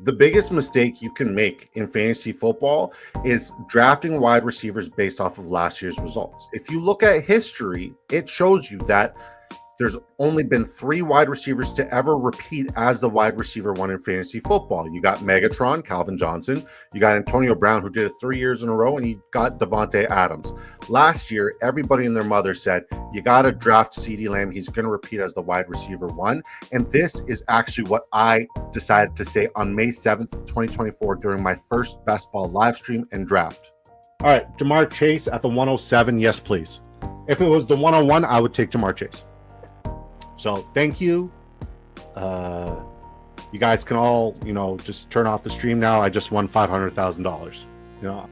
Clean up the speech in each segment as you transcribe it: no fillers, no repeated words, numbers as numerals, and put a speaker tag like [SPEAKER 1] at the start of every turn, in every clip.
[SPEAKER 1] The biggest mistake you can make in fantasy football is drafting wide receivers based off of last year's results. If you look at history, it shows you that there's only been 3 wide receivers to ever repeat as the wide receiver one in fantasy football. You got Megatron, Calvin Johnson. You got Antonio Brown, who did it 3 years in a row, and you got Devontae Adams. Last year, everybody and their mother said, you got to draft CeeDee Lamb. He's going to repeat as the wide receiver one. And this is actually what I decided to say on May 7th, 2024, during my first Best Ball live stream and draft. All right, Jamar Chase at the 107. Yes, please. If it was the 101, I would take Jamar Chase. So thank you. You guys can all, just turn off the stream now. I just won $500,000.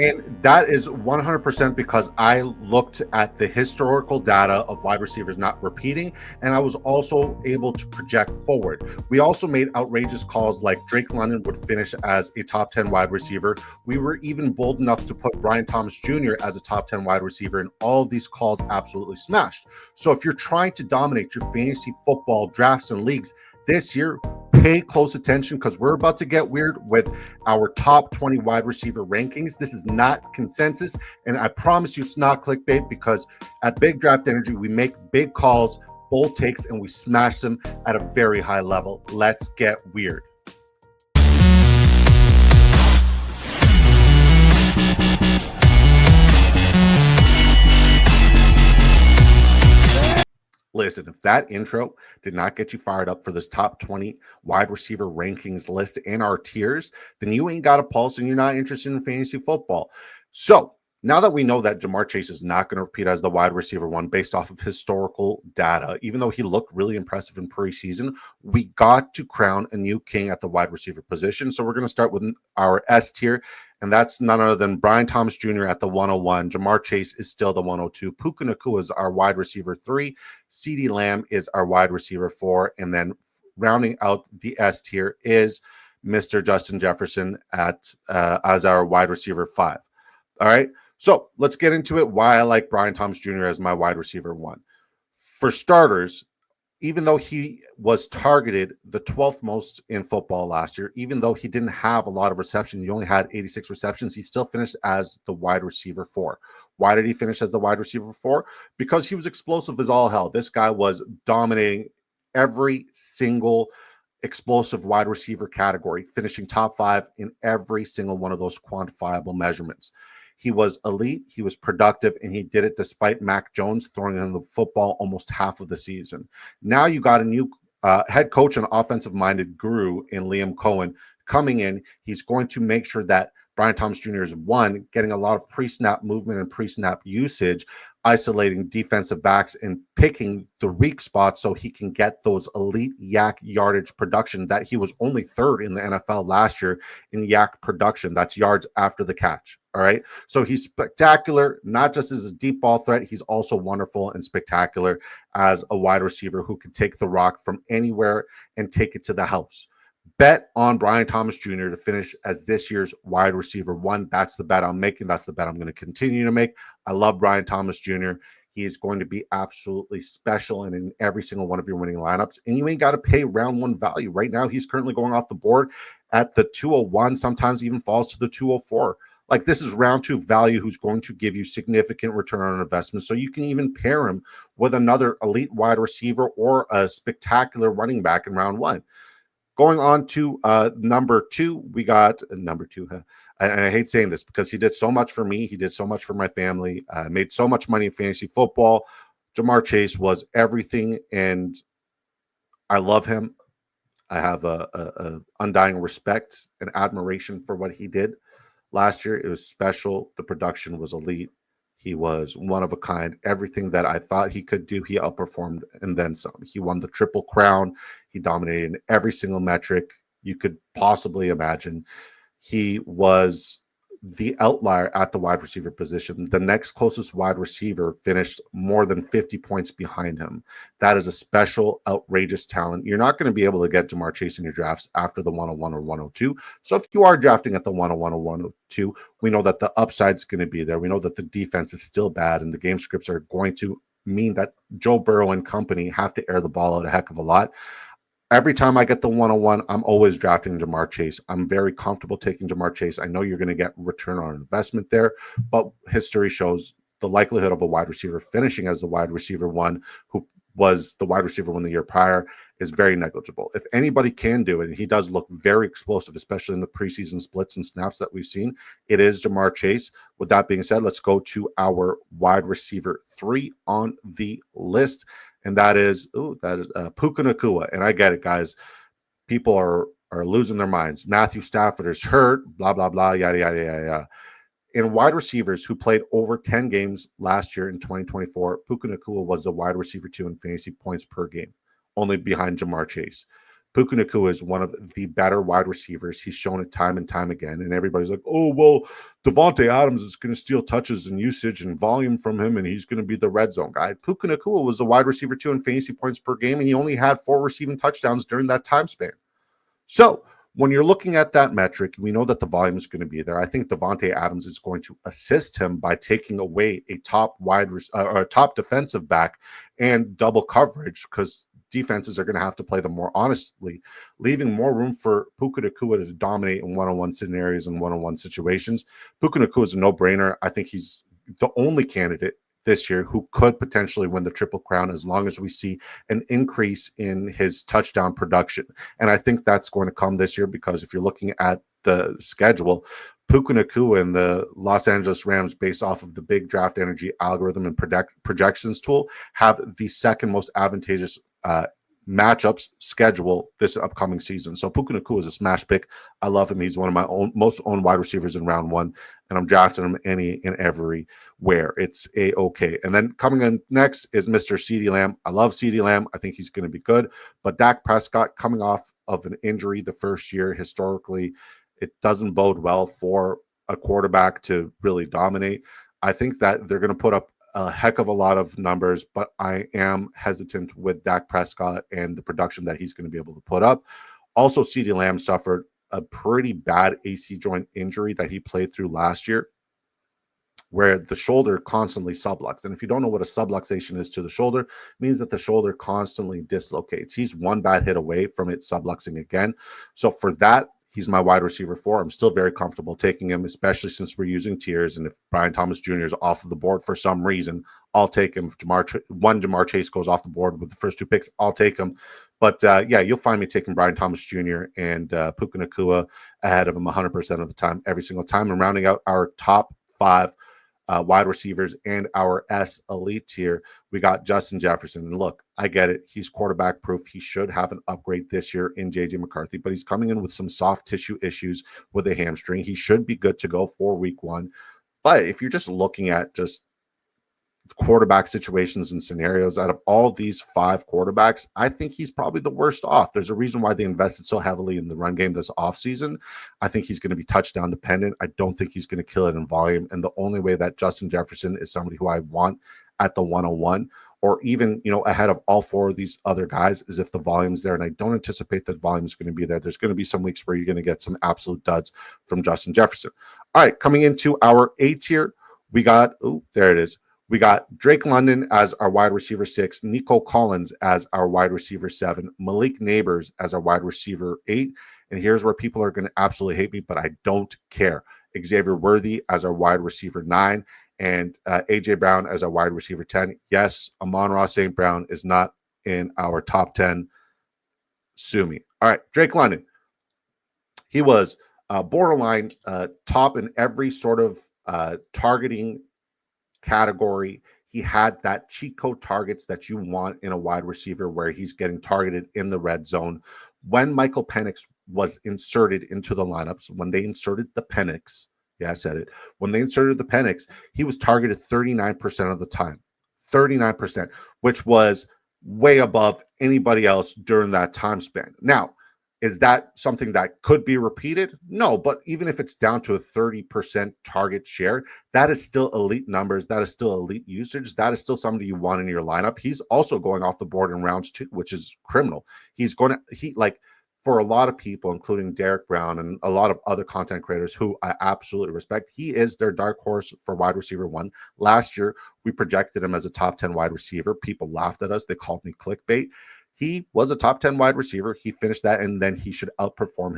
[SPEAKER 1] And that is 100% because I looked at the historical data of wide receivers not repeating, and I was also able to project forward. We also made outrageous calls like Drake London would finish as a top 10 wide receiver. We were even bold enough to put Brian Thomas Jr. as a top 10 wide receiver, and all of these calls absolutely smashed. So if you're trying to dominate your fantasy football drafts and leagues this year, pay close attention because we're about to get weird with our top 20 wide receiver rankings. This is not consensus, and I promise you it's not clickbait, because at Big Draft Energy, we make big calls, bold takes, and we smash them at a very high level. Let's get weird. Listen, if that intro did not get you fired up for this top 20 wide receiver rankings list in our tiers, then you ain't got a pulse and you're not interested in fantasy football. So now that we know that Jamar Chase is not going to repeat as the wide receiver one based off of historical data, even though he looked really impressive in preseason, we got to crown a new king at the wide receiver position. So we're going to start with our S tier, and that's none other than Brian Thomas Jr. at the 101. Jamar Chase is still the 102. Puka Nacua is our wide receiver 3. CeeDee Lamb is our wide receiver 4. And then rounding out the S tier is Mr. Justin Jefferson as our wide receiver 5. All right. So let's get into it, why I like Brian Thomas Jr. as my wide receiver 1. For starters, even though he was targeted the 12th most in football last year, even though he didn't have a lot of receptions, he only had 86 receptions, he still finished as the wide receiver 4. Why did he finish as the wide receiver 4? Because he was explosive as all hell. This guy was dominating every single explosive wide receiver category, finishing top 5 in every single one of those quantifiable measurements. He was elite, he was productive, and he did it despite Mac Jones throwing in the football almost half of the season. Now you got a new head coach and offensive-minded guru in Liam Cohen coming in. He's going to make sure that Brian Thomas Jr. is, one, getting a lot of pre-snap movement and pre-snap usage, isolating defensive backs and picking the weak spots so he can get those elite yak yardage production that he was only 3rd in the NFL last year in yak production. That's yards after the catch. All right. So he's spectacular, not just as a deep ball threat. He's also wonderful and spectacular as a wide receiver who can take the rock from anywhere and take it to the house. Bet on Brian Thomas Jr. to finish as this year's wide receiver 1. That's the bet I'm making. That's the bet I'm going to continue to make. I love Brian Thomas Jr. He is going to be absolutely special and in every single one of your winning lineups. And you ain't got to pay round 1 value. Right now, he's currently going off the board at the 201, sometimes even falls to the 204. Like, this is round 2 value who's going to give you significant return on investment. So you can even pair him with another elite wide receiver or a spectacular running back in round 1. Going on to number 2, we got number 2. And I hate saying this because he did so much for me. He did so much for my family. Made so much money in fantasy football. Jamar Chase was everything, and I love him. I have a undying respect and admiration for what he did last year. It was special. The production was elite. He was one of a kind. Everything that I thought he could do, he outperformed and then some. He won the Triple Crown. He dominated in every single metric you could possibly imagine. He was the outlier at the wide receiver position. The next closest wide receiver finished more than 50 points behind him. That is a special, outrageous talent. You're not going to be able to get Jamar Chase in your drafts after the 101 or 102. So if you are drafting at the 101 or 102, we know that the upside's going to be there. We know that the defense is still bad and the game scripts are going to mean that Joe Burrow and company have to air the ball out a heck of a lot. Every time I get the 101, I'm always drafting Jamar Chase. I'm very comfortable taking Jamar Chase. I know you're going to get return on investment there, but history shows the likelihood of a wide receiver finishing as the wide receiver one who was the wide receiver one the year prior is very negligible. If anybody can do it, and he does look very explosive, especially in the preseason splits and snaps that we've seen, it is Jamar Chase. With that being said, let's go to our wide receiver 3 on the list. And that is Puka Nacua. And I get it, guys. People are losing their minds. Matthew Stafford is hurt, blah, blah, blah, yada, yada, yada, yada. In wide receivers who played over 10 games last year in 2024, Puka Nacua was the wide receiver 2 in fantasy points per game, only behind Jamar Chase. Puka Nacua is one of the better wide receivers. He's shown it time and time again. And everybody's like, oh, well, Devontae Adams is going to steal touches and usage and volume from him, and he's going to be the red zone guy. Puka Nacua was the wide receiver 2 in fantasy points per game, and he only had 4 receiving touchdowns during that time span. So when you're looking at that metric, we know that the volume is going to be there. I think Devontae Adams is going to assist him by taking away a top top defensive back and double coverage, because defenses are going to have to play them more honestly, leaving more room for Puka Nacua to dominate in one-on-one scenarios and one-on-one situations. Puka Nacua is a no-brainer. I think he's the only candidate this year who could potentially win the Triple Crown as long as we see an increase in his touchdown production. And I think that's going to come this year, because if you're looking at the schedule, Puka Nacua and the Los Angeles Rams, based off of the big draft energy algorithm and projections tool, have the second most advantageous matchups schedule this upcoming season. So Puka Nacua is a smash pick. I love him. He's one of my most owned wide receivers in round 1, and I'm drafting him any and every where. It's a-okay. And then coming in next is Mr. CeeDee Lamb. I love CeeDee Lamb. I think he's going to be good. But Dak Prescott, coming off of an injury the first year, historically, it doesn't bode well for a quarterback to really dominate. I think that they're going to put up a heck of a lot of numbers, but I am hesitant with Dak Prescott and the production that he's going to be able to put up. Also, CeeDee Lamb suffered a pretty bad AC joint injury that he played through last year, where the shoulder constantly subluxes. And if you don't know what a subluxation is to the shoulder, it means that the shoulder constantly dislocates. He's one bad hit away from it subluxing again. So for that, he's my wide receiver 4. I'm still very comfortable taking him, especially since we're using tiers. And if Brian Thomas Jr. is off of the board for some reason, I'll take him. If Jamar Chase goes off the board with the first 2 picks, I'll take him. But yeah, you'll find me taking Brian Thomas Jr. and Puka Nacua ahead of him 100% of the time, every single time. And rounding out our top 5 wide receivers and our S elite tier, we got Justin Jefferson. And look, I get it. He's quarterback proof. He should have an upgrade this year in JJ McCarthy, but he's coming in with some soft tissue issues with a hamstring. He should be good to go for week 1. But if you're just looking at just quarterback situations and scenarios, out of all these 5 quarterbacks, I think he's probably the worst off. There's a reason why they invested so heavily in the run game this offseason. I think he's going to be touchdown dependent. I don't think he's going to kill it in volume. And the only way that Justin Jefferson is somebody who I want at the 101, or even, ahead of all 4 of these other guys, is if the volume's there. And I don't anticipate that volume is going to be there. There's going to be some weeks where you're going to get some absolute duds from Justin Jefferson. All right, coming into our A tier, we got, there it is. We got Drake London as our wide receiver 6, Nico Collins as our wide receiver 7, Malik Neighbors as our wide receiver 8. And here's where people are going to absolutely hate me, but I don't care. Xavier Worthy as our wide receiver 9, and A.J. Brown as our wide receiver 10. Yes, Amon-Ra St. Brown is not in our top 10. Sue me. All right, Drake London. He was borderline top in every sort of targeting category. He had that cheat code targets that you want in a wide receiver, where he's getting targeted in the red zone. When Michael Penix was inserted into the lineups, when they inserted the Penix, yeah, I said it. When they inserted the Penix, he was targeted 39% of the time. 39%, which was way above anybody else during that time span. Now, is that something that could be repeated? No, but even if it's down to a 30% target share, that is still elite numbers. That is still elite usage. That is still somebody you want in your lineup. He's also going off the board in rounds 2, which is criminal. For a lot of people, including Derek Brown and a lot of other content creators who I absolutely respect, he is their dark horse for wide receiver 1. Last year, we projected him as a top 10 wide receiver. People laughed at us. They called me clickbait. He was a top 10 wide receiver. He finished that, and then he should outperform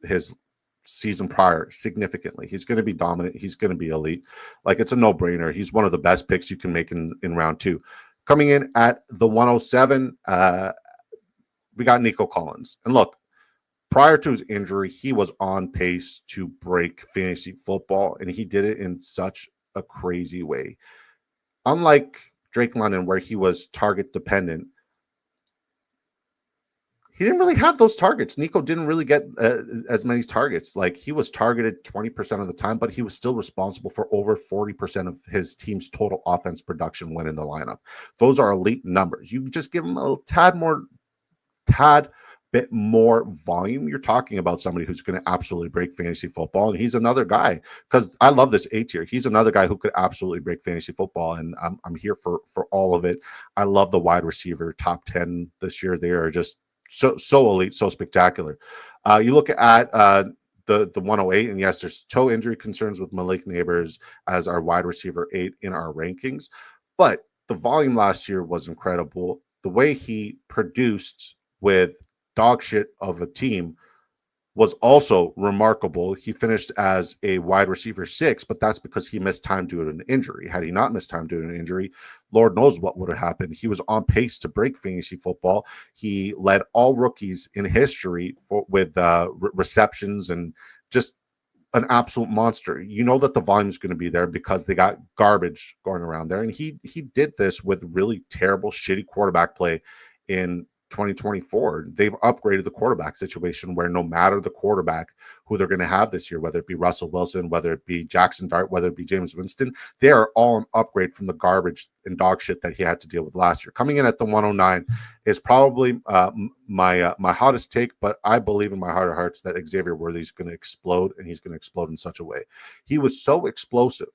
[SPEAKER 1] his season prior significantly. He's going to be dominant. He's going to be elite. Like, it's a no-brainer. He's one of the best picks you can make in round 2. Coming in at the 107, we got Nico Collins. And look, prior to his injury, he was on pace to break fantasy football, and he did it in such a crazy way. Unlike Drake London, where he was target dependent, he didn't really have those targets. Nico didn't really get as many targets. Like, he was targeted 20% of the time, but he was still responsible for over 40% of his team's total offense production when in the lineup. Those are elite numbers. You just give him a tad bit more volume. You're talking about somebody who's going to absolutely break fantasy football. And he's another guy, because I love this A tier. He's another guy who could absolutely break fantasy football. And I'm here for all of it. I love the wide receiver top 10 this year. They are just so elite, so spectacular. You look at the 108, and yes, there's toe injury concerns with Malik Neighbors as our wide receiver 8 in our rankings, but the volume last year was incredible. The way he produced with dog shit of a team was also remarkable. He finished as a wide receiver 6, but that's because he missed time due to an injury. Had he not missed time due to an injury, Lord knows what would have happened. He was on pace to break fantasy football. He led all rookies in history with receptions, and just an absolute monster. You know that the volume is going to be there because they got garbage going around there. And he did this with really terrible, shitty quarterback play in 2024. They've upgraded the quarterback situation where no matter the quarterback who they're going to have this year, whether it be Russell Wilson, whether it be Jackson Dart, whether it be James Winston, they are all an upgrade from the garbage and dog shit that he had to deal with last year. Coming in at the 109 is probably my hottest take, but I believe in my heart of hearts that Xavier Worthy is going to explode, and he's going to explode in such a way. He was so explosive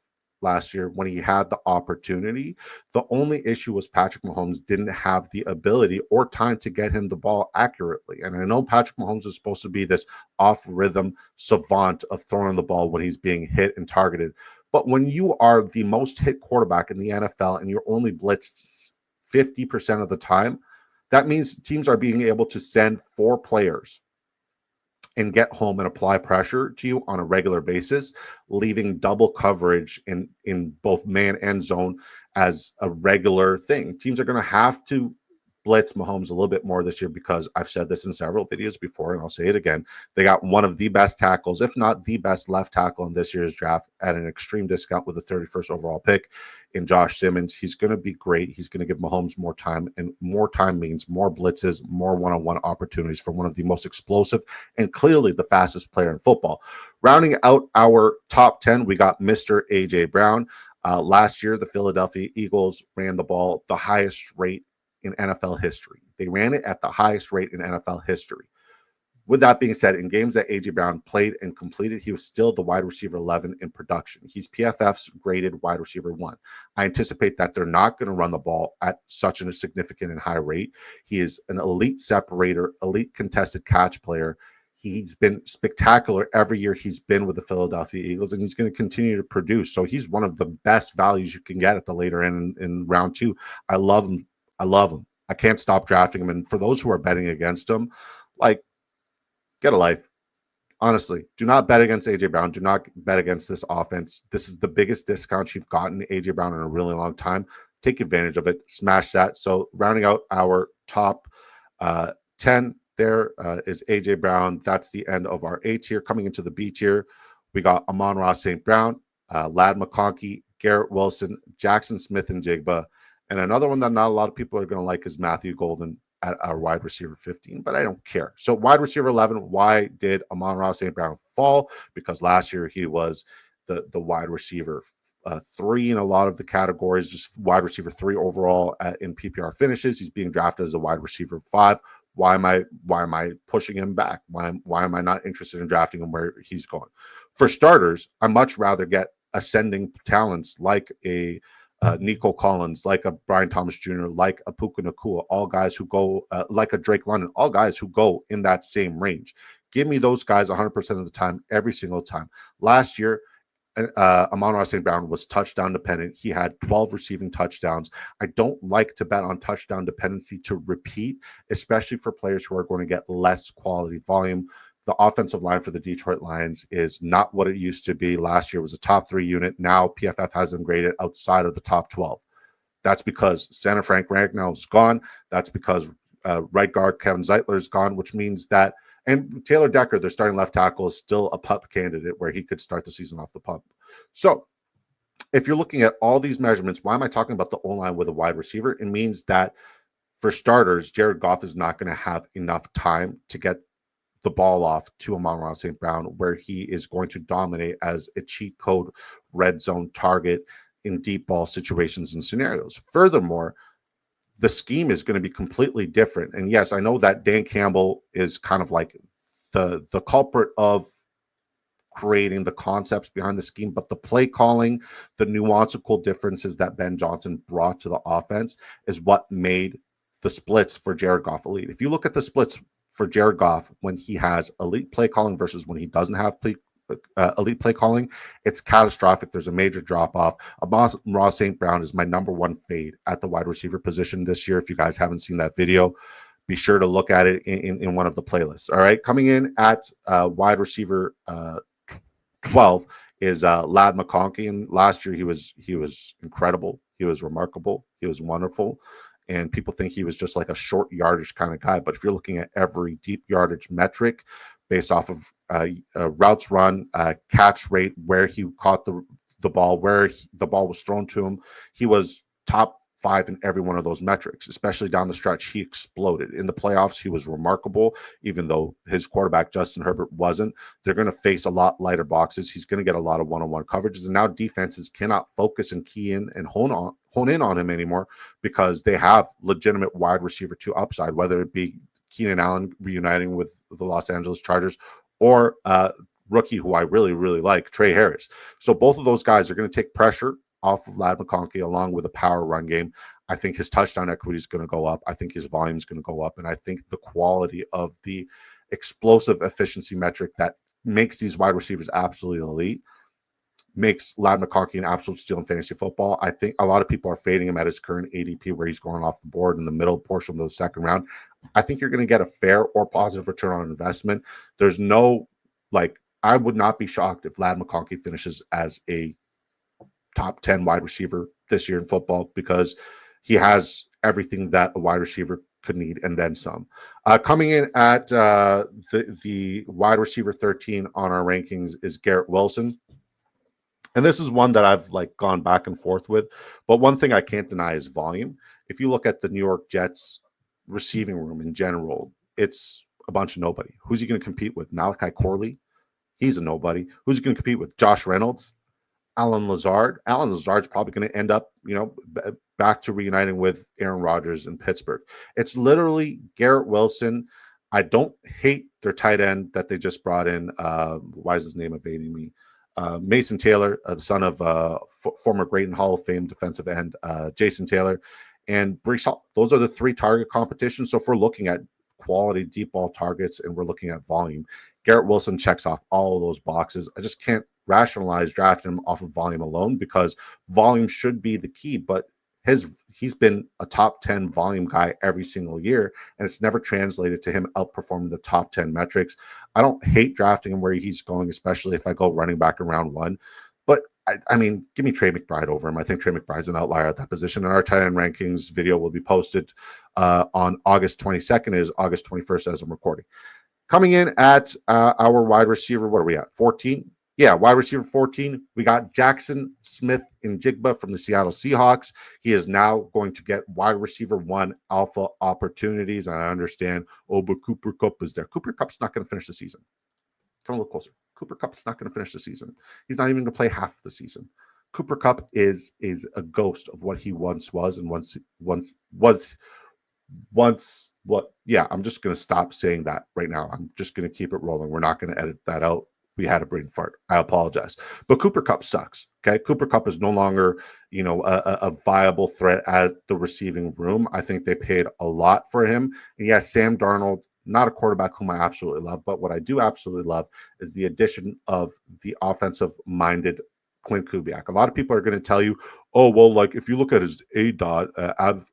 [SPEAKER 1] last year when he had the opportunity. The only issue was Patrick Mahomes didn't have the ability or time to get him the ball accurately. And I know Patrick Mahomes is supposed to be this off-rhythm savant of throwing the ball when he's being hit and targeted. But when you are the most hit quarterback in the NFL and you're only blitzed 50% of the time, that means teams are being able to send 4 players and get home and apply pressure to you on a regular basis, leaving double coverage in both man and zone as a regular thing. Teams are going to have to blitz Mahomes a little bit more this year because I've said this in several videos before, and I'll say it again. They got one of the best tackles, if not the best left tackle in this year's draft at an extreme discount with the 31st overall pick in Josh Simmons. He's going to be great. He's going to give Mahomes more time, and more time means more blitzes, more one-on-one opportunities for one of the most explosive and clearly the fastest player in football. Rounding out our top 10, we got Mr. A.J. Brown. Last year, the Philadelphia Eagles ran the ball the highest rate in NFL history. They ran it at the highest rate in NFL history. With that being said, in games that A.J. Brown played and completed, he was still the wide receiver 11 in production. He's PFF's graded wide receiver 1. I anticipate that they're not going to run the ball at such a significant and high rate. He is an elite separator, elite contested catch player. He's been spectacular every year he's been with the Philadelphia Eagles, and he's going to continue to produce. So he's one of the best values you can get at the later end in round 2. I love him. I can't stop drafting him. And for those who are betting against him, like, get a life. Honestly, do not bet against A.J. Brown. Do not bet against this offense. This is the biggest discount you've gotten A.J. Brown in a really long time. Take advantage of it. Smash that. So rounding out our top 10, there is A.J. Brown. That's the end of our A tier. Coming into the B tier, we got Amon-Ra St. Brown, Ladd McConkey, Garrett Wilson, Jackson Smith and Jigba. And another one that not a lot of people are going to like is Matthew Golden at our wide receiver 15, but I don't care. So wide receiver 11, why did Amon-Ra St. Brown fall? Because last year he was the wide receiver 3 in a lot of the categories, just wide receiver 3 overall in PPR finishes. He's being drafted as a wide receiver 5. Why am I pushing him back? Why am I not interested in drafting him where he's going? For starters, I much rather get ascending talents like a Nico Collins, like a Brian Thomas Jr., like a Puka Nacua, all guys who go, like a Drake London, all guys who go in that same range. Give me those guys 100% of the time, every single time. Last year, Amon-Ra St. Brown was touchdown dependent. He had 12 receiving touchdowns. I don't like to bet on touchdown dependency to repeat, especially for players who are going to get less quality volume. The offensive line for the Detroit Lions is not what it used to be. Last year was a top 3 unit. Now PFF has them graded outside of the top 12. That's because Center Frank Ragnow is gone. That's because right guard Kevin Zeitler is gone, which means that, and Taylor Decker, their starting left tackle, is still a pup candidate where he could start the season off the pup. So if you're looking at all these measurements, why am I talking about the O-line with a wide receiver? It means that for starters, Jared Goff is not going to have enough time to get the ball off to Amon-Ra St. Brown, where he is going to dominate as a cheat code red zone target in deep ball situations and scenarios. Furthermore, the scheme is going to be completely different. And yes, I know that Dan Campbell is kind of like the culprit of creating the concepts behind the scheme, but the play calling, the nuanceable differences that Ben Johnson brought to the offense is what made the splits for Jared Goff elite. If you look at the splits for Jared Goff when he has elite play calling versus when he doesn't have elite play calling, it's catastrophic. There's a major drop off. Amon-Ra St. Brown is my number one fade at the wide receiver position this year. If you guys haven't seen that video, be sure to look at it in one of the playlists. All right, coming in at wide receiver 12 is Ladd McConkey, and last year he was incredible. He was remarkable. He was wonderful. And people think he was just like a short yardage kind of guy. But if you're looking at every deep yardage metric based off of routes run, catch rate, where he caught the ball, where the ball was thrown to him, he was top 5 in every one of those metrics, especially down the stretch. He exploded. In the playoffs, he was remarkable, even though his quarterback, Justin Herbert, wasn't. They're going to face a lot lighter boxes. He's going to get a lot of one-on-one coverages. And now defenses cannot focus and key in and hone in on him anymore because they have legitimate wide receiver 2 upside, whether it be Keenan Allen reuniting with the Los Angeles Chargers or rookie who I really, really like, Trey Harris. So both of those guys are going to take pressure off of Ladd McConkey along with a power run game. I think his touchdown equity is going to go up. I think his volume is going to go up. And I think the quality of the explosive efficiency metric that makes these wide receivers absolutely elite makes Ladd McConkey an absolute steal in fantasy football. I think a lot of people are fading him at his current ADP where he's going off the board in the middle portion of the second round. I think you're going to get a fair or positive return on investment. There's no, I would not be shocked if Ladd McConkey finishes as a top 10 wide receiver this year in football because he has everything that a wide receiver could need and then some. Coming in at the wide receiver 13 on our rankings is Garrett Wilson. And this is one that I've gone back and forth with. But one thing I can't deny is volume. If you look at the New York Jets receiving room in general, it's a bunch of nobody. Who's he going to compete with? Malachi Corley? He's a nobody. Who's he going to compete with? Josh Reynolds? Allen Lazard. Allen Lazard's probably going to end up, back to reuniting with Aaron Rodgers in Pittsburgh. It's literally Garrett Wilson. I don't hate their tight end that they just brought in. Why is his name evading me? Mason Taylor, the son of former great and Hall of Fame defensive end Jason Taylor, and Breece Hall. Those are the 3 target competitions. So if we're looking at quality deep ball targets and we're looking at volume, Garrett Wilson checks off all of those boxes. I just can't rationalize drafting him off of volume alone because volume should be the key, but he's been a top 10 volume guy every single year, and it's never translated to him outperforming the top 10 metrics. I don't hate drafting him where he's going, especially if I go running back in round 1. But I mean, give me Trey McBride over him. I think Trey McBride's an outlier at that position. And our tight end rankings video will be posted on August 22nd. It is August 21st as I'm recording. Coming in at our wide receiver, what are we at? 14? Yeah, wide receiver 14. We got Jackson Smith-Njigba from the Seattle Seahawks. He is now going to get wide receiver 1 alpha opportunities. And I understand, but Cooper Kupp is there. Cooper Kupp's not going to finish the season. Come a little closer. Cooper Kupp's not going to finish the season. He's not even going to play half the season. Cooper Kupp is a ghost of what he once was and once what. Yeah, I'm just going to stop saying that right now. I'm just going to keep it rolling. We're not going to edit that out. We had a brain fart. I apologize. But Cooper Kupp sucks. Okay. Cooper Kupp is no longer, a viable threat at the receiving room. I think they paid a lot for him. And yes, Sam Darnold, not a quarterback whom I absolutely love, but what I do absolutely love is the addition of the offensive minded Clint Kubiak. A lot of people are going to tell you, oh, well, like if you look at his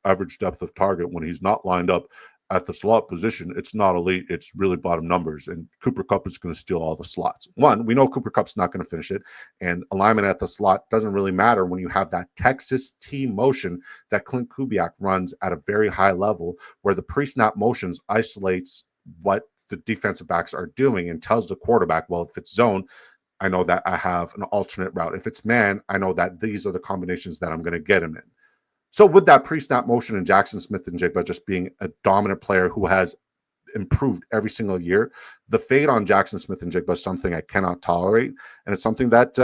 [SPEAKER 1] average depth of target when he's not lined up at the slot position, it's not elite. It's really bottom numbers. And Cooper Kupp is going to steal all the slots. One, we know Cooper Kupp's not going to finish it. And alignment at the slot doesn't really matter when you have that Texas T motion that Clint Kubiak runs at a very high level, where the pre-snap motions isolates what the defensive backs are doing and tells the quarterback, well, if it's zone, I know that I have an alternate route. If it's man, I know that these are the combinations that I'm going to get him in. So with that pre-snap motion and Jackson Smith-Njigba just being a dominant player who has improved every single year, the fade on Jackson Smith-Njigba is something I cannot tolerate, and it's something that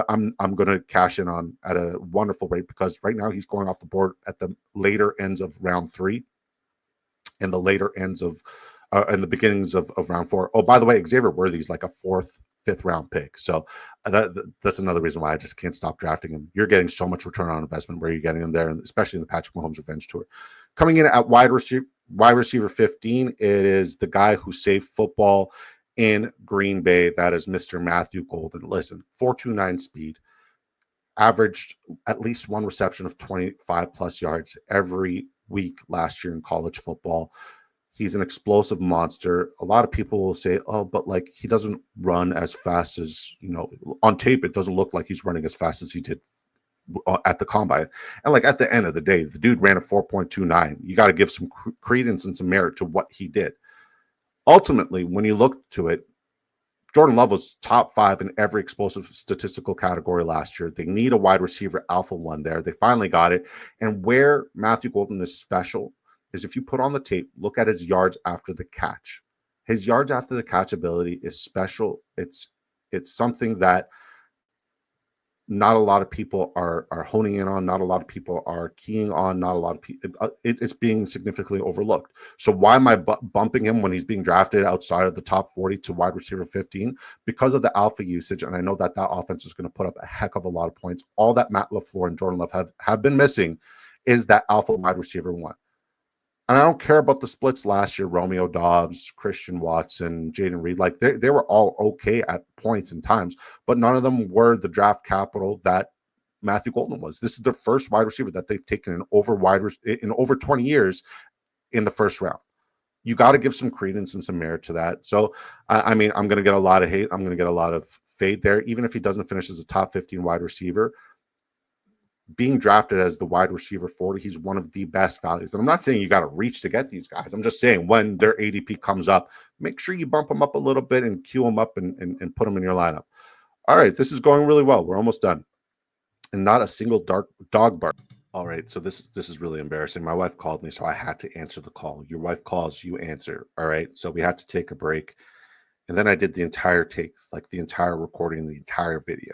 [SPEAKER 1] I'm going to cash in on at a wonderful rate, because right now he's going off the board at the later ends of round 3 and the later ends of and the beginnings of round 4. Oh, by the way, Xavier Worthy's like a 4th, 5th round pick. So that's another reason why I just can't stop drafting him. You're getting so much return on investment where you're getting him there, and especially in the Patrick Mahomes Revenge Tour. Coming in at wide receiver 15, it is the guy who saved football in Green Bay. That is Mr. Matthew Golden. Listen, 4.29 speed, averaged at least one reception of 25 plus yards every week last year in college football. He's an explosive monster. A lot of people will say, oh, but like he doesn't run as fast as, on tape, it doesn't look like he's running as fast as he did at the combine. And like at the end of the day, the dude ran a 4.29. You got to give some credence and some merit to what he did. Ultimately, when you look to it, Jordan Love was top 5 in every explosive statistical category last year. They need a wide receiver alpha one there. They finally got it. And where Matthew Golden is special is if you put on the tape, look at his yards after the catch. His yards after the catch ability is special. It's something that not a lot of people are honing in on, not a lot of people are keying on, not a lot of people, it's being significantly overlooked. So why am I bumping him when he's being drafted outside of the top 40 to wide receiver 15? Because of the alpha usage, and I know that offense is going to put up a heck of a lot of points. All that Matt LaFleur and Jordan Love have been missing is that alpha wide receiver one. And I don't care about the splits last year, Romeo Doubs, Christian Watson, Jaden Reed. Like they were all okay at points and times, but none of them were the draft capital that Matthew Golden was. This is the first wide receiver that they've taken in over 20 years in the first round. You got to give some credence and some merit to that. So, I mean, I'm going to get a lot of hate. I'm going to get a lot of fade there. Even if he doesn't finish as a top 15 wide receiver, being drafted as the wide receiver 40, he's one of the best values. And I'm not saying you got to reach to get these guys. I'm just saying when their ADP comes up, make sure you bump them up a little bit and queue them up and put them in your lineup. All right, this is going really well. We're almost done. And not a single dog bark. All right, so this is really embarrassing. My wife called me, so I had to answer the call. Your wife calls, you answer. All right, so we had to take a break. And then I did the entire take, like the entire recording, the entire video.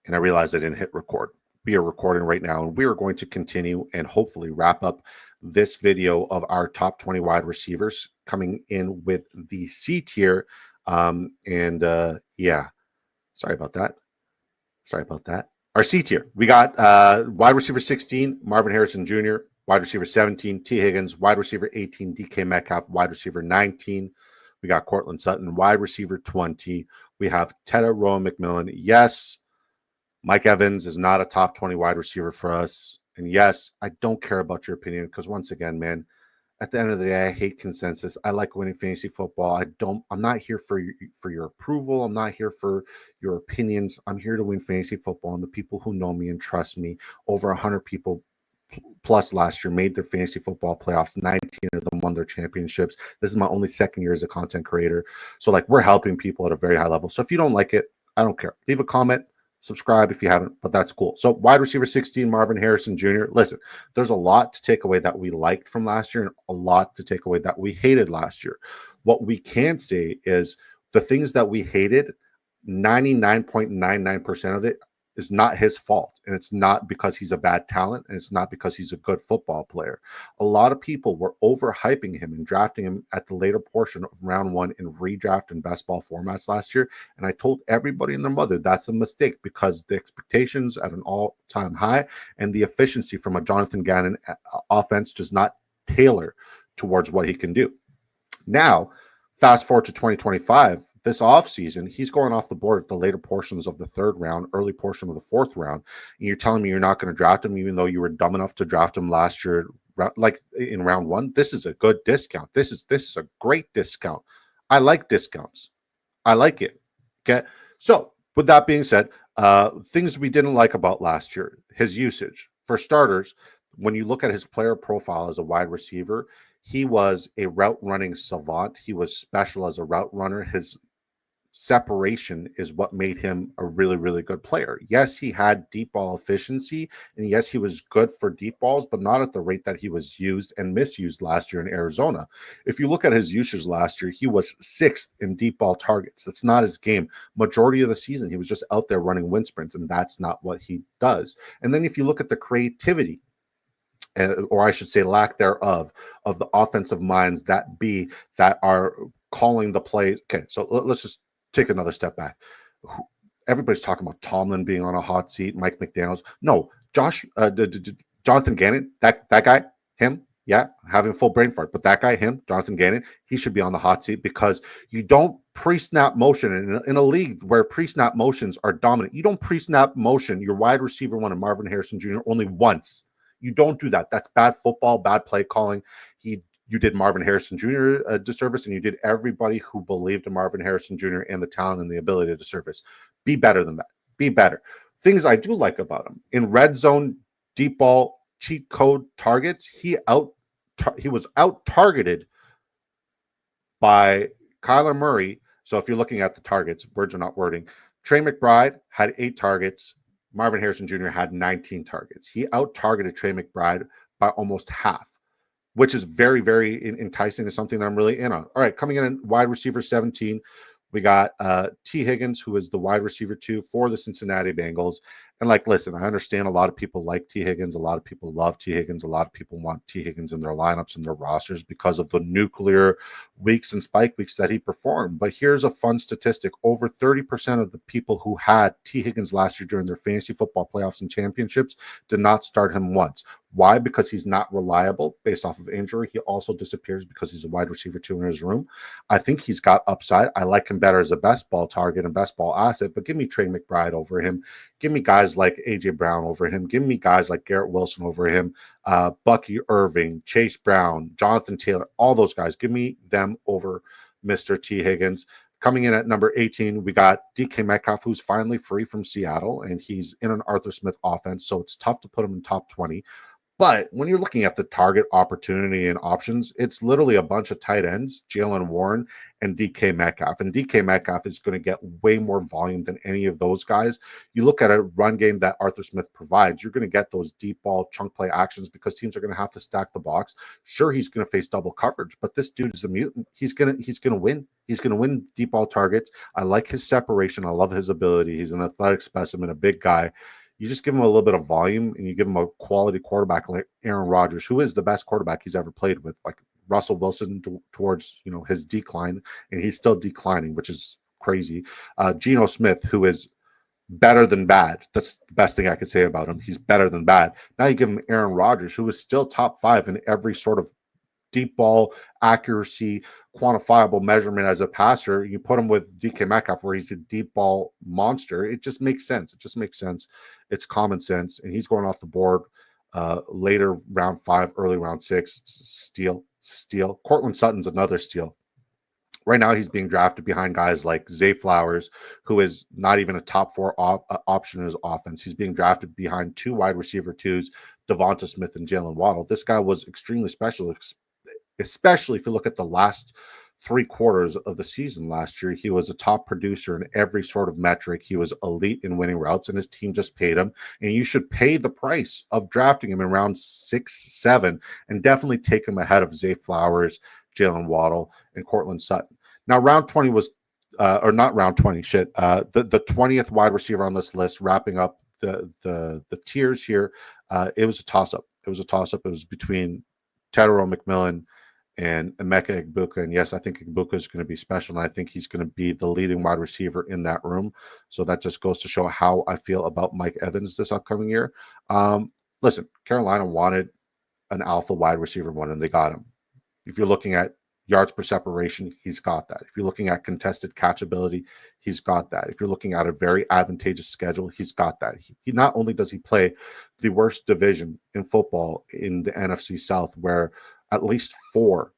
[SPEAKER 1] And I realized I didn't hit record. We are recording right now, and we are going to continue and hopefully wrap up this video of our top 20 wide receivers coming in with the C tier. Yeah, sorry about that. Our C tier, we got wide receiver 16, Marvin Harrison Jr., wide receiver 17, T. Higgins, wide receiver 18, DK Metcalf, wide receiver 19. We got Cortland Sutton, wide receiver 20. We have Tedda Rowan McMillan. Yes, Mike Evans is not a top 20 wide receiver for us. And yes, I don't care about your opinion because once again, man, at the end of the day, I hate consensus. I like winning fantasy football. I'm not here for your approval. I'm not here for your opinions. I'm here to win fantasy football. And the people who know me and trust me, over 100 people plus last year made their fantasy football playoffs. 19 of them won their championships. This is my only second year as a content creator. So like we're helping people at a very high level. So if you don't like it, I don't care. Leave a comment. Subscribe if you haven't, but that's cool. So wide receiver 16, Marvin Harrison Jr. Listen, there's a lot to take away that we liked from last year and a lot to take away that we hated last year. What we can say is the things that we hated, 99.99% of it is not his fault. And it's not because he's a bad talent, and it's not because he's a good football player. A lot of people were overhyping him and drafting him at the later portion of round 1 in redraft and best ball formats last year. And I told everybody and their mother that's a mistake because the expectations at an all-time high and the efficiency from a Jonathan Gannon offense does not tailor towards what he can do. Now, fast forward to 2025, this offseason, he's going off the board at the later portions of the third round, early portion of the fourth round. And you're telling me you're not going to draft him, even though you were dumb enough to draft him last year, like in round one. This is a good discount. This is a great discount. I like discounts. I like it. Okay. So with that being said, things we didn't like about last year, his usage. For starters, when you look at his player profile as a wide receiver, he was a route running savant. He was special as a route runner. His separation is what made him a really, really good player. Yes, he had deep ball efficiency, and yes, he was good for deep balls, but not at the rate that he was used and misused last year in Arizona. If you look at his usage last year, he was sixth in deep ball targets. That's not his game. Majority of the season, he was just out there running wind sprints, and that's not what he does. And then if you look at the creativity, or I should say lack thereof, of the offensive minds that are calling the plays. Okay, so let's just take another step back. Everybody's talking about Tomlin being on a hot seat, Mike McDaniels. No, Jonathan Gannon, that guy, him, yeah, having full brain fart, but that guy, him, Jonathan Gannon, he should be on the hot seat because you don't pre-snap motion in a league where pre-snap motions are dominant. You don't pre-snap motion your wide receiver one and Marvin Harrison Jr. only once. You don't do that. That's bad football, bad play calling. You did Marvin Harrison Jr. a disservice, and you did everybody who believed in Marvin Harrison Jr. and the talent and the ability to disservice. Be better than that. Be better. Things I do like about him in red zone, deep ball, cheat code targets. He was out targeted by Kyler Murray. So if you're looking at the targets, words are not wording. Trey McBride had 8 targets. Marvin Harrison Jr. had 19 targets. He out-targeted Trey McBride by almost half, which is very, very enticing. Is something that I'm really in on. All right, coming in wide receiver 17, we got T. Higgins, who is the wide receiver 2 for the Cincinnati Bengals. And listen, I understand a lot of people like T. Higgins. A lot of people love T. Higgins. A lot of people want T. Higgins in their lineups and their rosters because of the nuclear weeks and spike weeks that he performed. But here's a fun statistic. Over 30% of the people who had T. Higgins last year during their fantasy football playoffs and championships did not start him once. Why? Because he's not reliable based off of injury. He also disappears because he's a wide receiver 2 in his room. I think he's got upside. I like him better as a best ball target and best ball asset, but give me Trey McBride over him. Give me guys like A.J. Brown over him. Give me guys like Garrett Wilson over him, Bucky Irving, Chase Brown, Jonathan Taylor, all those guys. Give me them over Mr. T. Higgins. Coming in at number 18, we got DK Metcalf, who's finally free from Seattle, and he's in an Arthur Smith offense, so it's tough to put him in top 20. But when you're looking at the target opportunity and options, it's literally a bunch of tight ends, Jalen Warren and DK Metcalf. And DK Metcalf is going to get way more volume than any of those guys. You look at a run game that Arthur Smith provides, you're going to get those deep ball chunk play actions because teams are going to have to stack the box. Sure, he's going to face double coverage, but this dude is a mutant. He's going to win. He's going to win deep ball targets. I like his separation. I love his ability. He's an athletic specimen, a big guy. You just give him a little bit of volume and you give him a quality quarterback like Aaron Rodgers, who is the best quarterback he's ever played with, like Russell Wilson towards his decline, and he's still declining, which is crazy. Geno Smith, who is better than bad. That's the best thing I could say about him. He's better than bad. Now you give him Aaron Rodgers, who is still top 5 in every sort of deep ball accuracy, quantifiable measurement as a passer. You put him with DK Metcalf, where he's a deep ball monster. It just makes sense. It's common sense. And he's going off the board later round 5, early round 6. Steal. Cortland Sutton's another steal. Right now, he's being drafted behind guys like Zay Flowers, who is not even a top 4 option in his offense. He's being drafted behind 2 wide receiver 2s, Devonta Smith and Jalen Waddle. This guy was extremely special, especially if you look at the last 3 quarters of the season last year. He was a top producer in every sort of metric. He was elite in winning routes, and his team just paid him. And you should pay the price of drafting him in round 6, 7, and definitely take him ahead of Zay Flowers, Jalen Waddle, and Cortland Sutton. Now, round 20 was, or not round 20, the 20th wide receiver on this list, wrapping up the tiers here. It was a toss-up. It was between Tedero McMillan and Emeka Egbuka. And yes, I think Egbuka is going to be special, and I think he's going to be the leading wide receiver in that room. So that just goes to show how I feel about Mike Evans this upcoming year. Listen, Carolina wanted an alpha wide receiver one, and they got him. If you're looking at yards per separation, he's got that. If you're looking at contested catchability, he's got that. If you're looking at a very advantageous schedule, he's got that. He not only does he play the worst division in football in the NFC South, where at least 4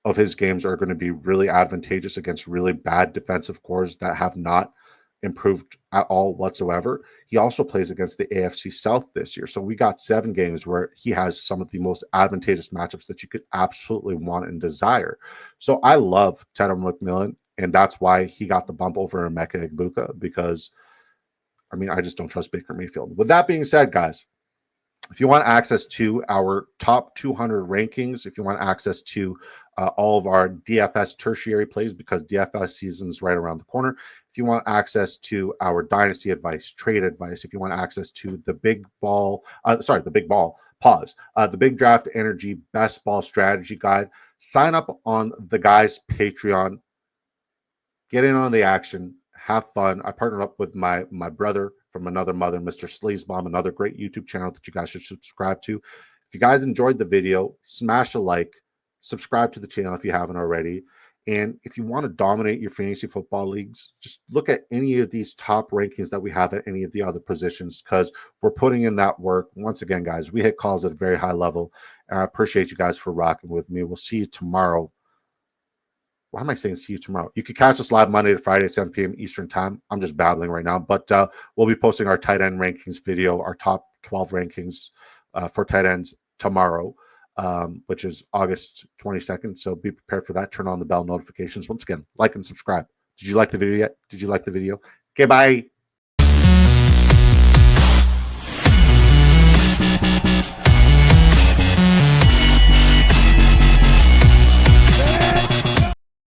[SPEAKER 1] of his games are going to be really advantageous against really bad defensive cores that have not improved at all whatsoever. He also plays against the AFC South this year. So we got 7 games where he has some of the most advantageous matchups that you could absolutely want and desire. So I love Tedder McMillan, and that's why he got the bump over Emeka Egbuka, because I mean, I just don't trust Baker Mayfield. With that being said, guys, if you want access to our top 200 rankings, if you want access to all of our DFS tertiary plays, because DFS season is right around the corner, if you want access to our dynasty advice, trade advice, if you want access to the big draft energy best ball strategy guide, sign up on the guys' Patreon. Get in on the action, have fun. I partnered up with my brother from another mother, Mr. Sleazebomb, another great YouTube channel that you guys should subscribe to. If you guys enjoyed the video, smash a like, subscribe to the channel if you haven't already. And if you want to dominate your fantasy football leagues, just look at any of these top rankings that we have at any of the other positions, because we're putting in that work. Once again, guys, we hit calls at a very high level. And I appreciate you guys for rocking with me. We'll see you tomorrow. Why am I saying see you tomorrow? You can catch us live Monday to Friday at 7 p.m. Eastern time. I'm just babbling right now, but we'll be posting our tight end rankings video, our top 12 rankings for tight ends tomorrow, which is August 22nd. So be prepared for that. Turn on the bell notifications. Once again, like and subscribe. Did you like the video yet? Did you like the video? Okay, bye.